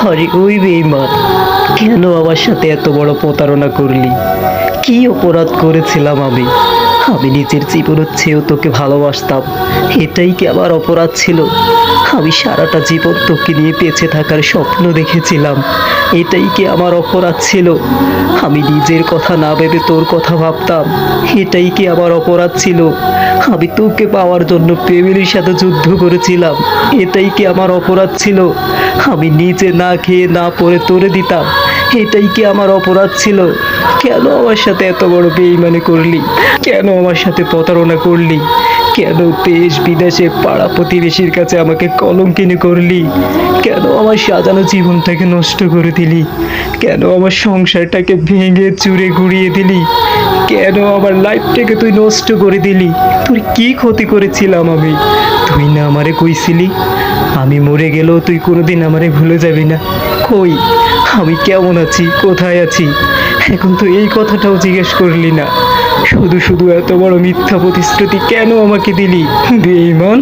আরে ওই বেঈমান, কেন আমার সাথে এত বড় প্রতারণা করলি? কি অপরাধ করেছিলাম আমি? আমি নিজের জীবনের চেয়েও তোকে ভালোবাসতাম, এটাই কি আমার অপরাধ ছিল? আমি সারাটা জীবন তোকে নিয়ে বেঁচে থাকার স্বপ্ন দেখেছিলাম, এটাই কি আমার অপরাধ ছিল? আমি নিজের কথা না ভেবে তোর কথা ভাবতাম, এটাই কি আমার অপরাধ ছিল? আমি তোকে পাওয়ার জন্য ফ্যামিলির সাথে যুদ্ধ করেছিলাম, এটাই কি আমার অপরাধ ছিল? আমি নিজে না খেয়ে না পরে তোরে দিতাম, এটাই কি আমার অপরাধ ছিল? কেন আমার সাথে এত বড় বেঈমানি করলি? কেন আমার সাথে প্রতারণা করলি? কেন দেশ বিদেশে পাড়া প্রতিবেশীর কাছে আমাকে কলঙ্কিনী করলি? কেন আমার সাজানো জীবনটাকে নষ্ট করে দিলি? কেন আমার সংসারটাকে ভেঙে চুরে গুড়িয়ে দিলি? কেন আমার লাইফটাকে তুই নষ্ট করে দিলি? তোর কি ক্ষতি করেছিলাম আমি? তুই না আমারে কইছিলি আমি মরে গেলেও তুই কোনোদিন আমারে ভুলে যাবি না? কই, আমি কেমন আছি, কোথায় আছি? এখন তো এই কথাটাও জিজ্ঞেস করলি না। শুধু শুধু এত বড় মিথ্যা প্রতিশ্রুতি কেন আমাকে দিলি বেঈমান?